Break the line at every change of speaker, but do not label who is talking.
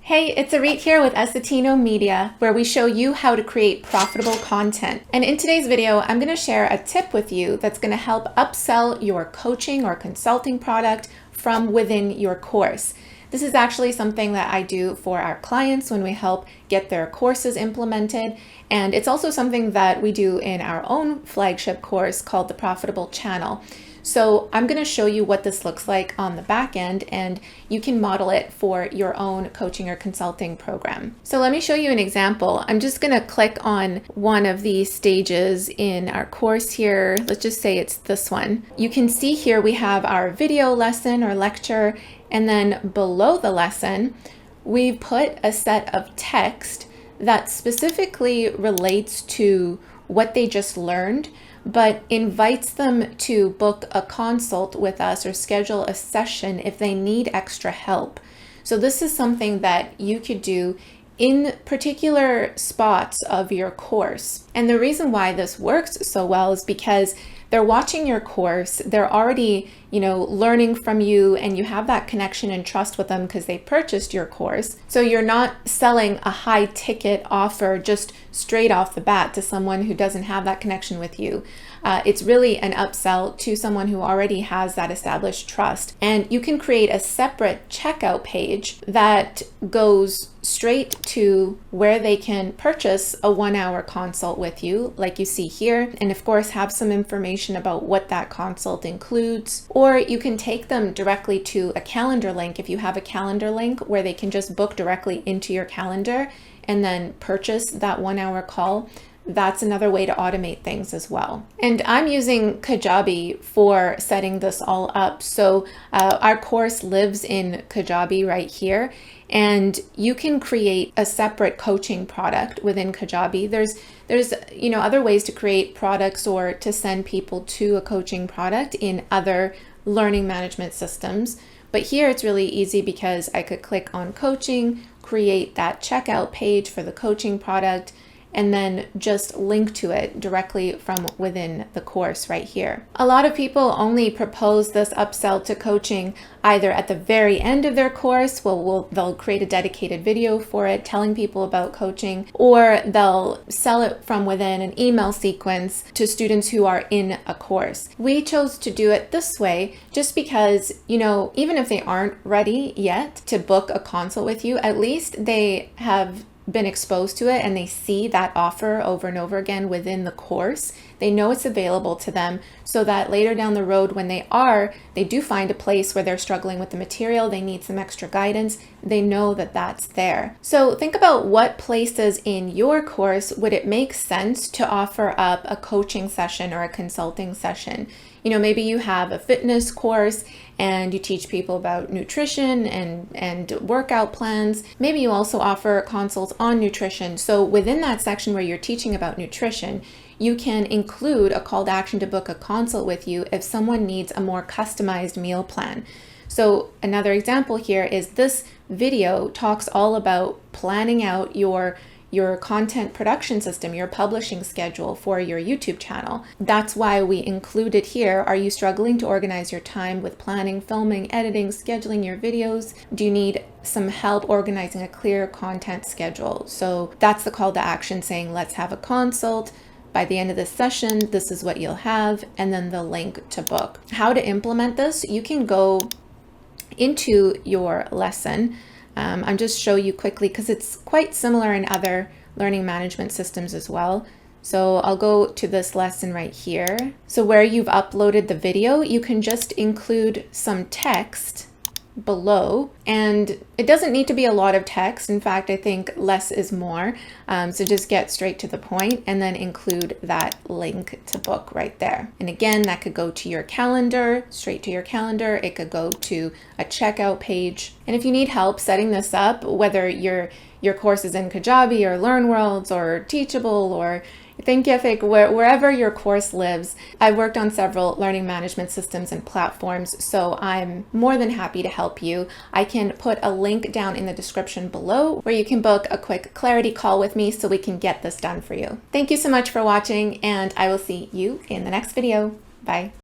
Hey, it's Auret here with Essetinomedia, where we show you how to create profitable content. And in today's video, I'm going to share a tip with you that's going to help upsell your coaching or consulting product from within your course. This is actually something that I do for our clients when we help get their courses implemented. And it's also something that we do in our own flagship course called the Profitable Channel. So I'm going to show you what this looks like on the back end, and you can model it for your own coaching or consulting program. So let me show you an example. I'm just going to click on one of these stages in our course here. Let's just say it's this one. You can see here we have our video lesson or lecture, and then below the lesson, we've put a set of text that specifically relates to what they just learned, but invites them to book a consult with us or schedule a session if they need extra help. So this is something that you could do in particular spots of your course. And the reason why this works so well is because they're watching your course, they're already, learning from you, and you have that connection and trust with them because they purchased your course. So you're not selling a high ticket offer just straight off the bat to someone who doesn't have that connection with you. It's really an upsell to someone who already has that established trust. And you can create a separate checkout page that goes straight to where they can purchase a 1-hour consult with you, like you see here, and of course have some information about what that consult includes. Or you can take them directly to a calendar link if you have a calendar link where they can just book directly into your calendar and then purchase that 1-hour call. That's another way to automate things as well. And I'm using Kajabi for setting this all up. So our course lives in Kajabi right here, and you can create a separate coaching product within Kajabi. There's other ways to create products or to send people to a coaching product in other learning management systems. But here it's really easy because I could click on coaching, create that checkout page for the coaching product, and then just link to it directly from within the course right here. A lot of people only propose this upsell to coaching either at the very end of their course, they'll create a dedicated video for it telling people about coaching, or they'll sell it from within an email sequence to students who are in a course. We chose to do it this way just because, even if they aren't ready yet to book a consult with you, at least they have been exposed to it and they see that offer over and over again within the course. They know it's available to them, so that later down the road when they do find a place where they're struggling with the material, they need some extra guidance, they know that that's there. So think about what places in your course would it make sense to offer up a coaching session or a consulting session. Maybe you have a fitness course and you teach people about nutrition and workout plans. Maybe you also offer consults on nutrition. So within that section where you're teaching about nutrition, you can include a call to action to book a consult with you if someone needs a more customized meal plan. So another example here is this video talks all about planning out your content production system, your publishing schedule for your YouTube channel. That's why we included here. Are you struggling to organize your time with planning, filming, editing, scheduling your videos? Do you need some help organizing a clear content schedule? So that's the call to action saying, let's have a consult. By the end of this session, this is what you'll have, and then the link to book. How to implement this? You can go into your lesson. I'm just show you quickly because it's quite similar in other learning management systems as well. So I'll go to this lesson right here. So where you've uploaded the video, you can just include some text below, and it doesn't need to be a lot of text. In fact, I think less is more. So just get straight to the point and then include that link to book right there. And again, that could go to your calendar, straight to your calendar. It could go to a checkout page. And if you need help setting this up, whether your course is in Kajabi or LearnWorlds or Teachable or Thinkific, wherever your course lives, I've worked on several learning management systems and platforms, so I'm more than happy to help you. I can put a link down in the description below where you can book a quick clarity call with me so we can get this done for you. Thank you so much for watching, and I will see you in the next video. Bye.